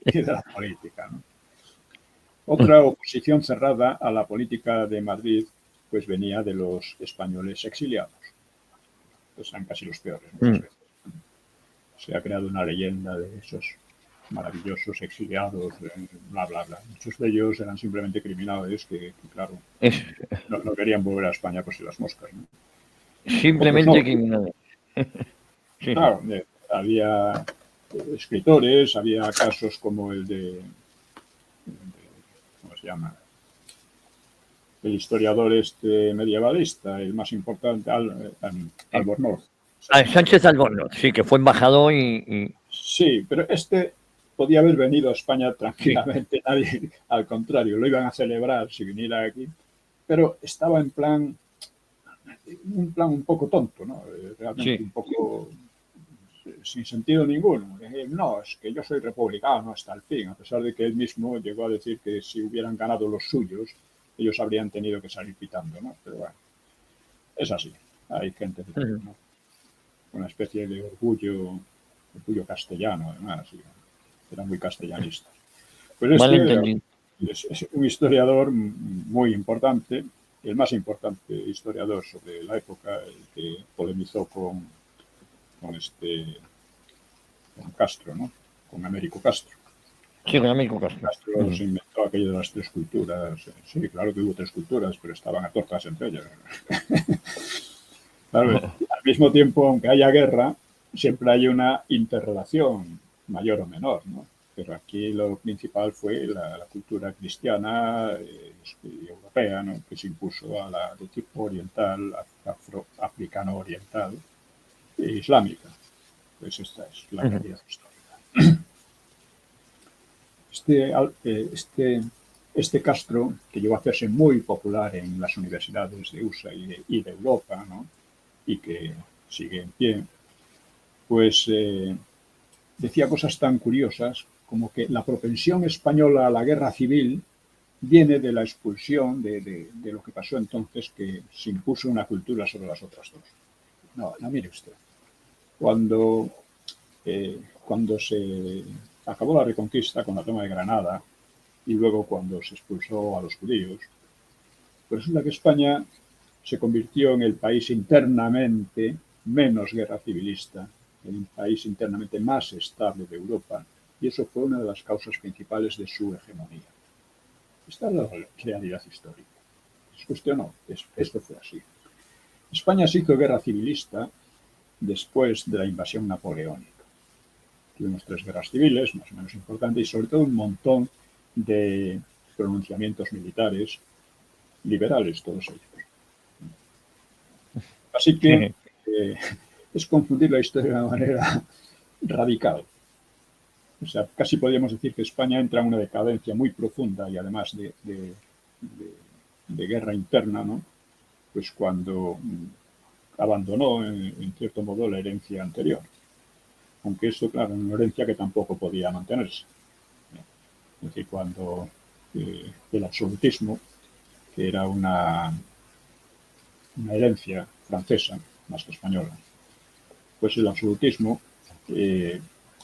y de la política, ¿no? Otra oposición cerrada a la política de Madrid pues venía de los españoles exiliados. Pues eran casi los peores muchas veces. Se ha creado una leyenda de esos maravillosos exiliados, bla, bla, bla. Muchos de ellos eran simplemente criminales que claro, no querían volver a España por si las moscas, ¿no? Simplemente criminales. Sí, claro, había escritores, había casos como el de ¿cómo se llama? El historiador medievalista, el más importante, Albornoz. Sánchez Albornoz, sí, que fue embajador Sí, pero podía haber venido a España tranquilamente, nadie, al contrario, lo iban a celebrar si viniera aquí, pero estaba en un plan un poco tonto, ¿no? Realmente un poco sin sentido ninguno. No, es que yo soy republicano hasta el fin, a pesar de que él mismo llegó a decir que si hubieran ganado los suyos, ellos habrían tenido que salir pitando, ¿no? Pero bueno, es así. Hay gente de todo, ¿no? Una especie de orgullo castellano, además. Era muy castellanista. Pues es un historiador muy importante, el más importante historiador sobre la época, el que polemizó con con Castro, ¿no? Con Américo Castro. Sí, con Américo Castro. Castro se inventó aquello de las 3 culturas. Sí, claro que hubo 3 culturas, pero estaban a tortas entre ellas. Claro, al mismo tiempo, aunque haya guerra, siempre hay una interrelación mayor o menor, ¿no? Pero aquí lo principal fue la cultura cristiana y europea, ¿no? Que se impuso a la de tipo oriental, africano oriental e islámica. Pues esta es la realidad histórica. Este Castro, que llegó a hacerse muy popular en las universidades de USA y de Europa, ¿no? Y que sigue en pie, pues decía cosas tan curiosas como que la propensión española a la guerra civil viene de la expulsión de lo que pasó entonces, que se impuso una cultura sobre las otras dos. No, mire usted. Cuando se acabó la Reconquista con la toma de Granada y luego cuando se expulsó a los judíos, pues resulta que España se convirtió en el país internamente menos guerra civilista, en un país internamente más estable de Europa, y eso fue una de las causas principales de su hegemonía. Esta es la realidad histórica. ¿Es cuestión o no? Esto fue así. España se hizo guerra civilista después de la invasión napoleónica. Tuvimos 3 guerras civiles, más o menos importantes, y sobre todo un montón de pronunciamientos militares liberales, todos ellos. Así que es confundir la historia de una manera radical. O sea, casi podríamos decir que España entra en una decadencia muy profunda y además de guerra interna, ¿no? Pues cuando abandonó, en cierto modo, la herencia anterior. Aunque esto, claro, es una herencia que tampoco podía mantenerse. Es decir, cuando el absolutismo, que era una herencia francesa, más que española, pues el absolutismo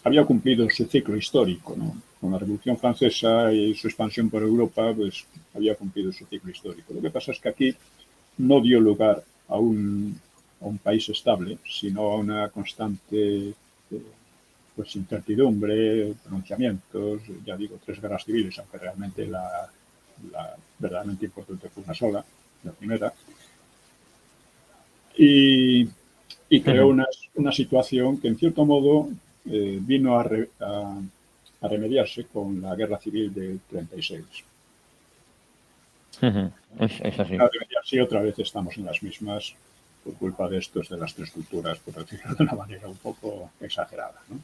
había cumplido su ciclo histórico, ¿no? Con la Revolución Francesa y su expansión por Europa, pues había cumplido su ciclo histórico. Lo que pasa es que aquí no dio lugar a un país estable, sino a una constante pues incertidumbre, pronunciamientos, ya digo, 3 guerras civiles, aunque realmente la verdaderamente importante fue una sola, la primera, y creó una situación que en cierto modo vino a remediarse con la guerra civil del 36. Es así. A remediarse y otra vez estamos en las mismas por culpa de estos de las 3 culturas, por decirlo de una manera un poco exagerada, ¿no?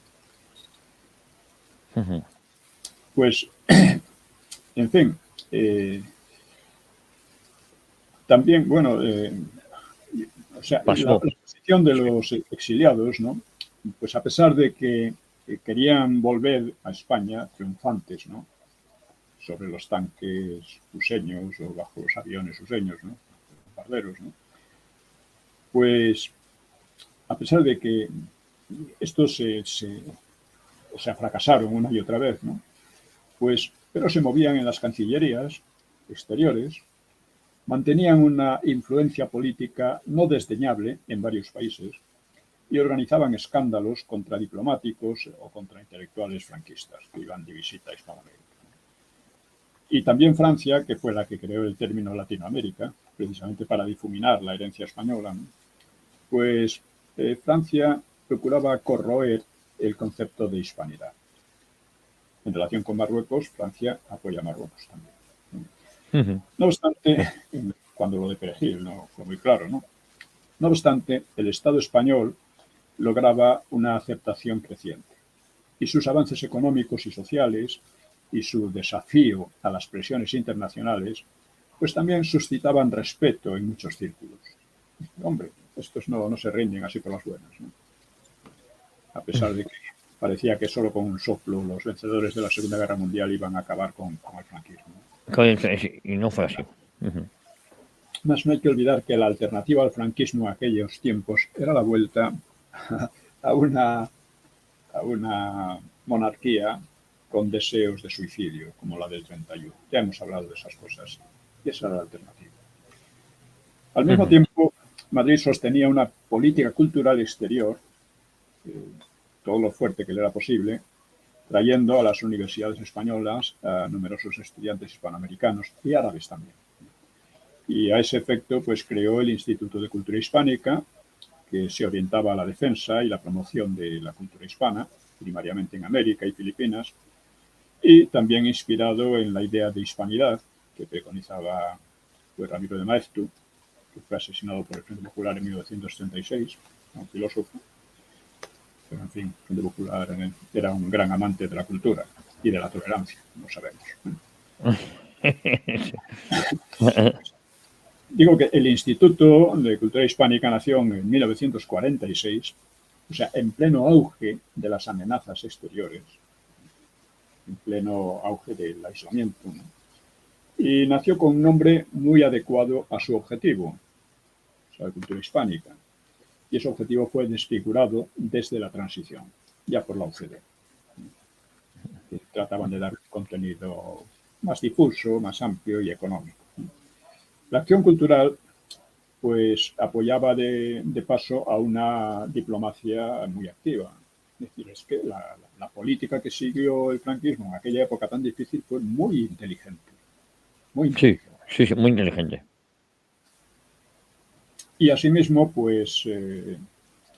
Pues, en fin, también, bueno, o sea, la posición de los exiliados, ¿no? Pues a pesar de que querían volver a España triunfantes, ¿no? Sobre los tanques useños o bajo los aviones useños, ¿no? Bombarderos, ¿no? Pues a pesar de que estos fracasaron una y otra vez, ¿no? Pues, pero se movían en las cancillerías exteriores, mantenían una influencia política no desdeñable en varios países y organizaban escándalos contra diplomáticos o contra intelectuales franquistas que iban de visita a Hispanoamérica. Y también Francia, que fue la que creó el término Latinoamérica, precisamente para difuminar la herencia española, ¿no? Pues Francia procuraba corroer el concepto de hispanidad. En relación con Marruecos, Francia apoya a Marruecos también. No obstante, cuando lo de Perejil no fue muy claro, ¿no? No obstante, el Estado español lograba una aceptación creciente y sus avances económicos y sociales y su desafío a las presiones internacionales, pues también suscitaban respeto en muchos círculos. Hombre, estos no se rinden así por las buenas, ¿no? A pesar de que parecía que solo con un soplo los vencedores de la Segunda Guerra Mundial iban a acabar con el franquismo. Y no fue así. Más no hay que olvidar que la alternativa al franquismo en aquellos tiempos era la vuelta a una monarquía con deseos de suicidio, como la del 31. Ya hemos hablado de esas cosas. Y esa era la alternativa. Al mismo tiempo, Madrid sostenía una política cultural exterior todo lo fuerte que le era posible, trayendo a las universidades españolas a numerosos estudiantes hispanoamericanos y árabes también. Y a ese efecto, pues creó el Instituto de Cultura Hispánica, que se orientaba a la defensa y la promoción de la cultura hispana, primariamente en América y Filipinas, y también inspirado en la idea de hispanidad que preconizaba pues, Ramiro de Maeztu, que fue asesinado por el Frente Popular en 1936, un filósofo. Pero, en fin, el Frente Popular era un gran amante de la cultura y de la tolerancia, no sabemos. Digo que el Instituto de Cultura Hispánica nació en 1946, o sea, en pleno auge de las amenazas exteriores, en pleno auge del aislamiento, ¿no? Y nació con un nombre muy adecuado a su objetivo, o sea, la cultura hispánica. Y ese objetivo fue desfigurado desde la transición, ya por la OCDE, que trataban de dar contenido más difuso, más amplio y económico. La acción cultural pues apoyaba de paso a una diplomacia muy activa. Es decir, es que la política que siguió el franquismo en aquella época tan difícil fue muy inteligente. Muy inteligente. Sí, muy inteligente. Y asimismo, pues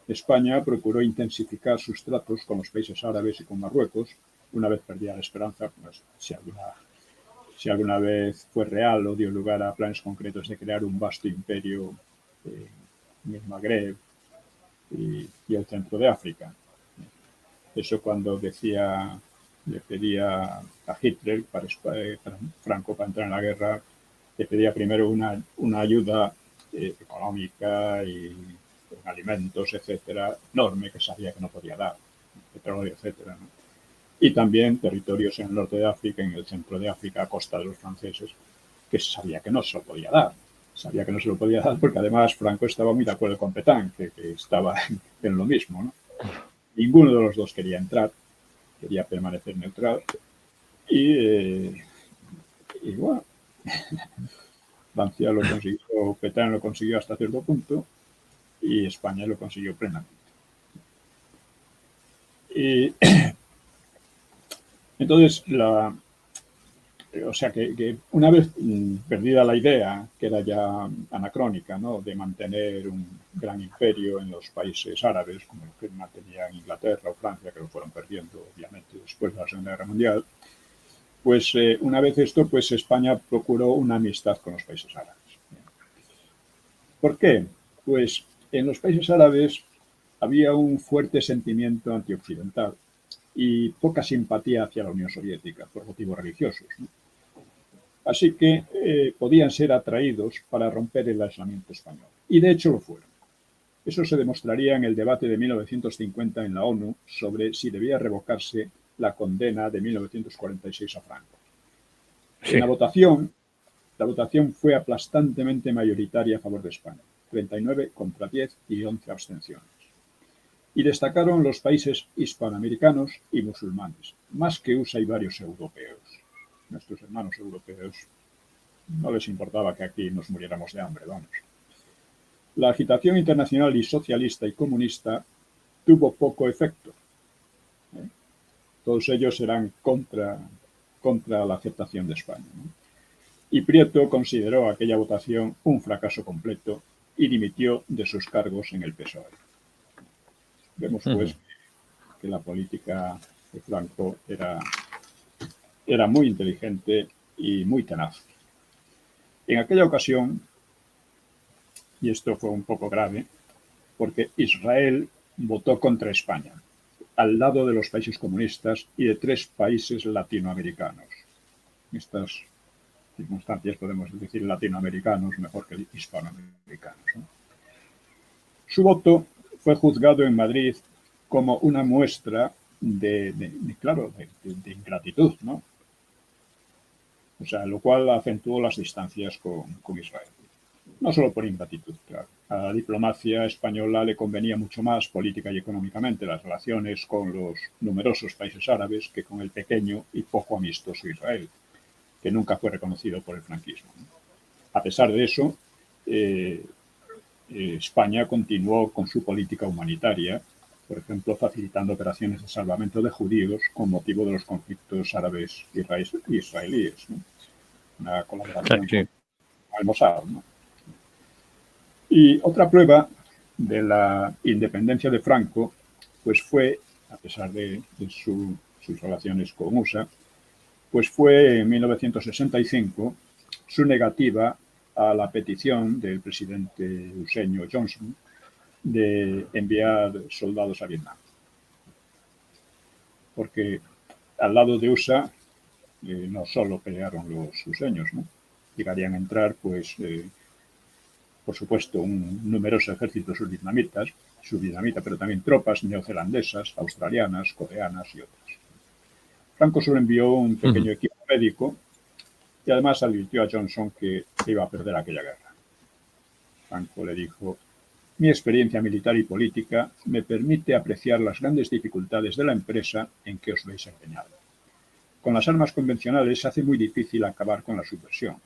España procuró intensificar sus tratos con los países árabes y con Marruecos, una vez perdida la esperanza, pues, si alguna vez fue real o dio lugar a planes concretos de crear un vasto imperio en el Magreb y el centro de África. Eso cuando le pedía a Hitler para Franco para entrar en la guerra, le pedía primero una ayuda económica y con alimentos, etcétera, enorme que sabía que no podía dar, petróleo, etcétera, ¿no? Y también territorios en el norte de África, en el centro de África, a costa de los franceses, que sabía que no se lo podía dar. Sabía que no se lo podía dar porque además Franco estaba muy de acuerdo con Petain, que estaba en lo mismo, ¿no? Ninguno de los dos quería entrar, quería permanecer neutral. Y bueno, Francia lo consiguió, Petain lo consiguió hasta cierto punto y España lo consiguió plenamente. Y entonces, o sea que una vez perdida la idea, que era ya anacrónica, ¿no?, de mantener un gran imperio en los países árabes, como el que mantenía Inglaterra o Francia, que lo fueron perdiendo, obviamente, después de la Segunda Guerra Mundial, pues una vez esto, pues España procuró una amistad con los países árabes. ¿Por qué? Pues en los países árabes había un fuerte sentimiento antioccidental y poca simpatía hacia la Unión Soviética por motivos religiosos, ¿no? Así que podían ser atraídos para romper el aislamiento español. Y de hecho lo fueron. Eso se demostraría en el debate de 1950 en la ONU sobre si debía revocarse la condena de 1946 a Franco. Sí. En la votación fue aplastantemente mayoritaria a favor de España, 39 contra 10 y 11 abstenciones. Y destacaron los países hispanoamericanos y musulmanes, más que USA y varios europeos. Nuestros hermanos europeos no les importaba que aquí nos muriéramos de hambre, vamos. La agitación internacional y socialista y comunista tuvo poco efecto. Todos ellos eran contra la aceptación de España, ¿no? Y Prieto consideró aquella votación un fracaso completo y dimitió de sus cargos en el PSOE. Vemos, pues, que la política de Franco era muy inteligente y muy tenaz. En aquella ocasión, y esto fue un poco grave, porque Israel votó contra España, al lado de los países comunistas y de 3 países latinoamericanos. En estas circunstancias podemos decir latinoamericanos mejor que hispanoamericanos, ¿no? Su voto fue juzgado en Madrid como una muestra de ingratitud, ¿no? O sea, lo cual acentuó las distancias con Israel. No solo por ingratitud, claro. A la diplomacia española le convenía mucho más política y económicamente las relaciones con los numerosos países árabes que con el pequeño y poco amistoso Israel, que nunca fue reconocido por el franquismo, ¿no? A pesar de eso, España continuó con su política humanitaria por ejemplo, facilitando operaciones de salvamento de judíos con motivo de los conflictos árabes israelíes, ¿no? Una colaboración Sí. con el Mossad, ¿no? Y otra prueba de la independencia de Franco, pues fue, a pesar de sus relaciones con USA, pues fue en 1965 su negativa a la petición del presidente useño Johnson de enviar soldados a Vietnam. Porque al lado de USA no solo pelearon los useños, ¿no? Llegarían a entrar, pues, por supuesto, un numeroso ejército subvietnamita, pero también tropas neozelandesas, australianas, coreanas y otras. Franco solo envió un pequeño equipo médico y además advirtió a Johnson que iba a perder aquella guerra. Franco le dijo: mi experiencia militar y política me permite apreciar las grandes dificultades de la empresa en que os veis empeñado. Con las armas convencionales se hace muy difícil acabar con la subversión.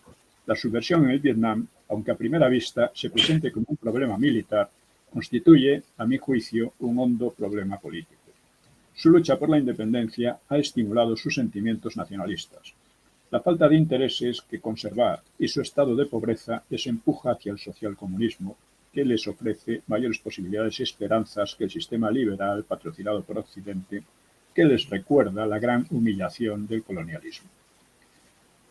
La subversión en el Vietnam, aunque a primera vista se presente como un problema militar, constituye, a mi juicio, un hondo problema político. Su lucha por la independencia ha estimulado sus sentimientos nacionalistas. La falta de intereses que conservar y su estado de pobreza les empuja hacia el socialcomunismo, que les ofrece mayores posibilidades y esperanzas que el sistema liberal patrocinado por Occidente, que les recuerda la gran humillación del colonialismo.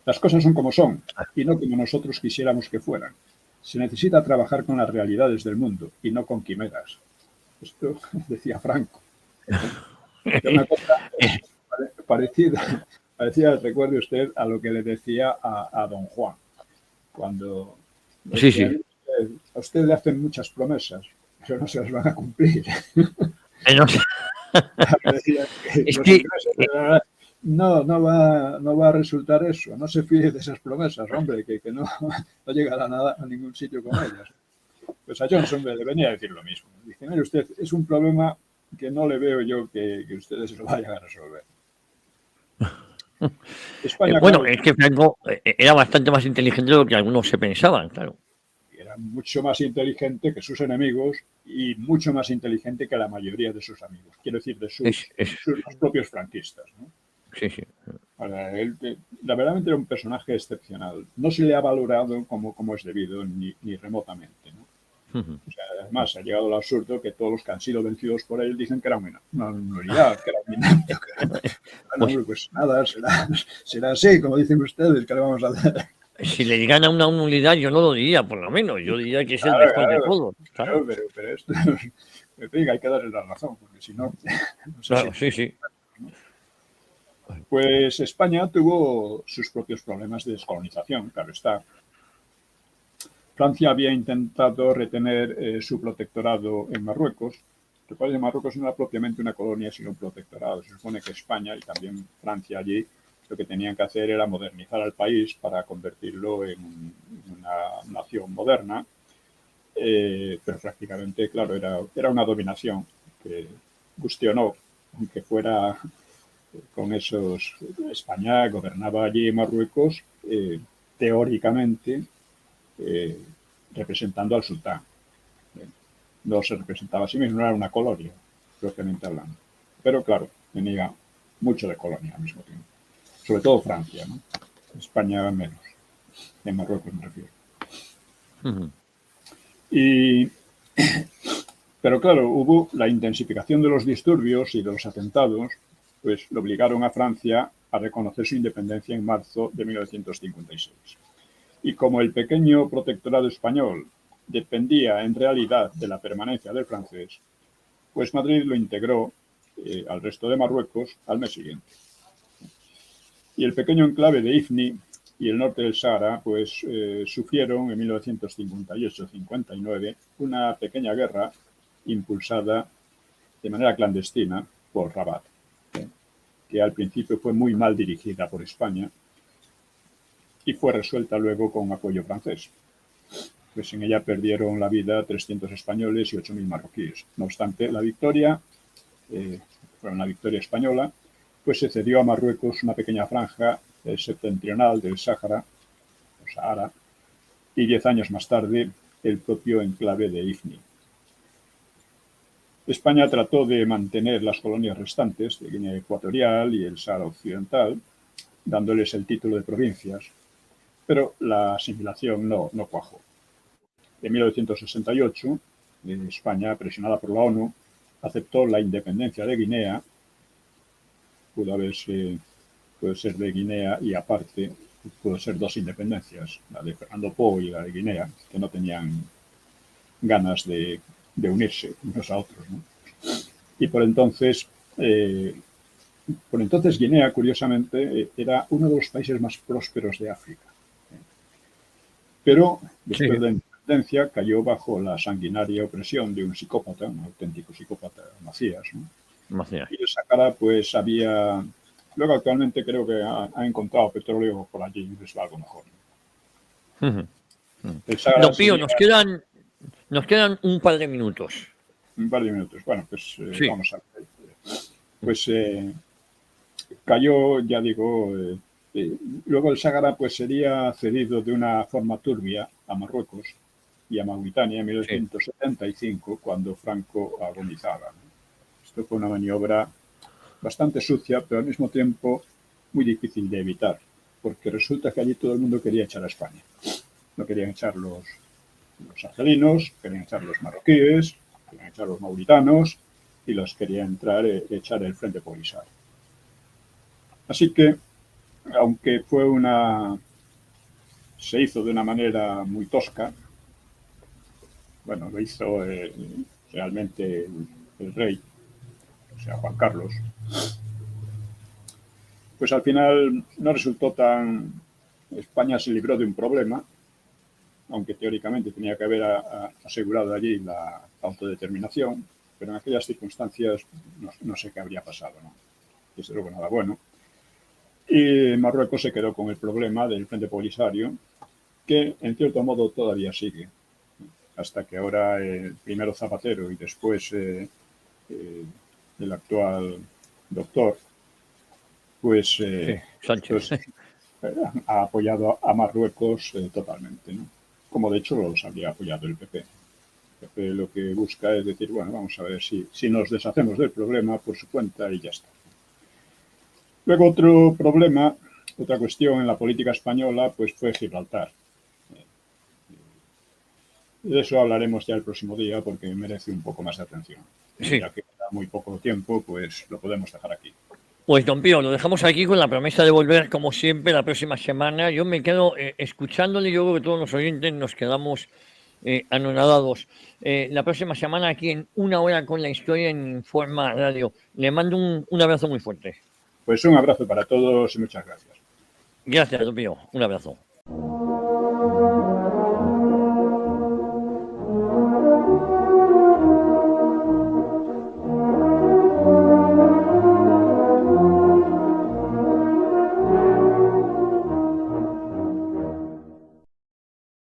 Las cosas son como son, y no como nosotros quisiéramos que fueran. Se necesita trabajar con las realidades del mundo, y no con quimeras. Esto decía Franco. Una cosa parecida, recuerde usted, a lo que le decía a don Juan. Cuando decía, Sí. a usted le hacen muchas promesas, pero no se las van a cumplir. No sé. Decía que Es los que, ingleses, no va a resultar eso. No se fíe de esas promesas, hombre, que no llegará a ningún sitio con ellas. Pues a Johnson le venía a decir lo mismo. Dice: mire usted, es un problema que no le veo yo que ustedes se lo vayan a resolver. España, bueno, claro, es que Franco era bastante más inteligente de lo que algunos se pensaban, claro. era mucho más inteligente que sus enemigos y mucho más inteligente que la mayoría de sus amigos. Quiero decir, de los propios franquistas, ¿no? Sí. Para él, la verdad, era un personaje excepcional. No se le ha valorado como es debido, ni remotamente, ¿no? O sea, además, ha llegado al absurdo que todos los que han sido vencidos por él dicen que era una minoridad, que era un inepto. Bueno, pues nada, será así, como dicen ustedes, ¿qué le vamos a hacer? Si le llegan a una unidad, yo no lo diría, por lo menos. Yo diría que es el mejor de todos. Claro, pero esto, en fin, hay que darle la razón, porque si no... Claro, sí. Pues España tuvo sus propios problemas de descolonización, claro está. Francia había intentado retener su protectorado en Marruecos. Recuerden, Marruecos no era propiamente una colonia, sino un protectorado. Se supone que España y también Francia allí lo que tenían que hacer era modernizar al país para convertirlo en una nación moderna, pero prácticamente, claro, era una dominación que, guste o no, aunque fuera con esos... España gobernaba allí en Marruecos, teóricamente, representando al sultán. No se representaba a sí mismo, no era una colonia, propiamente hablando. Pero claro, tenía mucho de colonia al mismo tiempo. Sobre todo Francia, ¿no? España menos. En Marruecos me refiero. Pero claro, hubo la intensificación de los disturbios y de los atentados, pues lo obligaron a Francia a reconocer su independencia en marzo de 1956. Y como el pequeño protectorado español dependía en realidad de la permanencia del francés, pues Madrid lo integró al resto de Marruecos al mes siguiente. Y el pequeño enclave de Ifni y el norte del Sahara, pues sufrieron en 1958-59 una pequeña guerra impulsada de manera clandestina por Rabat, que al principio fue muy mal dirigida por España y fue resuelta luego con apoyo francés. Pues en ella perdieron la vida 300 españoles y 8.000 marroquíes. No obstante, la victoria, fue una victoria española, pues se cedió a Marruecos una pequeña franja septentrional del Sahara, y 10 años más tarde el propio enclave de Ifni. España trató de mantener las colonias restantes de Guinea Ecuatorial y el Sahara Occidental, dándoles el título de provincias, pero la asimilación no cuajó. En 1968, España, presionada por la ONU, aceptó la independencia de Guinea. Puede ser de Guinea y aparte pudo ser dos independencias, la de Fernando Poo y la de Guinea, que no tenían ganas de unirse unos a otros, ¿no? Y por entonces Guinea, curiosamente, era uno de los países más prósperos de África. Pero después de la independencia cayó bajo la sanguinaria opresión de un psicópata, un auténtico psicópata, Macías, ¿no? Macías. Y el Sáhara, pues había... Luego actualmente creo que ha encontrado petróleo por allí y les va algo mejor. El Sáhara Don Pío, nos quedan un par de minutos. Un par de minutos. Bueno, pues vamos a ver. Pues cayó, ya digo, luego el Sáhara pues sería cedido de una forma turbia a Marruecos y a Mauritania en 1975, cuando Franco agonizaba, ¿no? Esto fue una maniobra bastante sucia, pero al mismo tiempo muy difícil de evitar, porque resulta que allí todo el mundo quería echar a España. No querían echar los argelinos, querían echar los marroquíes, querían echar los mauritanos y los quería echar el Frente Polisario. Así que, aunque se hizo de una manera muy tosca, bueno, lo hizo realmente el rey, o sea, Juan Carlos, pues al final no resultó tan... España se libró de un problema, aunque teóricamente tenía que haber asegurado allí la autodeterminación, pero en aquellas circunstancias no sé qué habría pasado, ¿no? Desde luego nada bueno. Y Marruecos se quedó con el problema del Frente Polisario, que en cierto modo todavía sigue, hasta que ahora primero Zapatero y después el actual doctor, pues Sánchez ha apoyado a Marruecos totalmente, ¿no? Como de hecho los habría apoyado el PP. El PP lo que busca es decir, bueno, vamos a ver si nos deshacemos del problema por su cuenta y ya está. Luego otra cuestión en la política española, pues fue Gibraltar. De eso hablaremos ya el próximo día porque merece un poco más de atención. Sí. Ya que queda muy poco tiempo, pues lo podemos dejar aquí. Pues don Pío, lo dejamos aquí con la promesa de volver como siempre la próxima semana. Yo me quedo escuchándole, yo creo que todos los oyentes nos quedamos anonadados. La próxima semana aquí en Una Hora con la Historia en Informa Radio. Le mando un abrazo muy fuerte. Pues un abrazo para todos y muchas gracias. Gracias, don Pío. Un abrazo.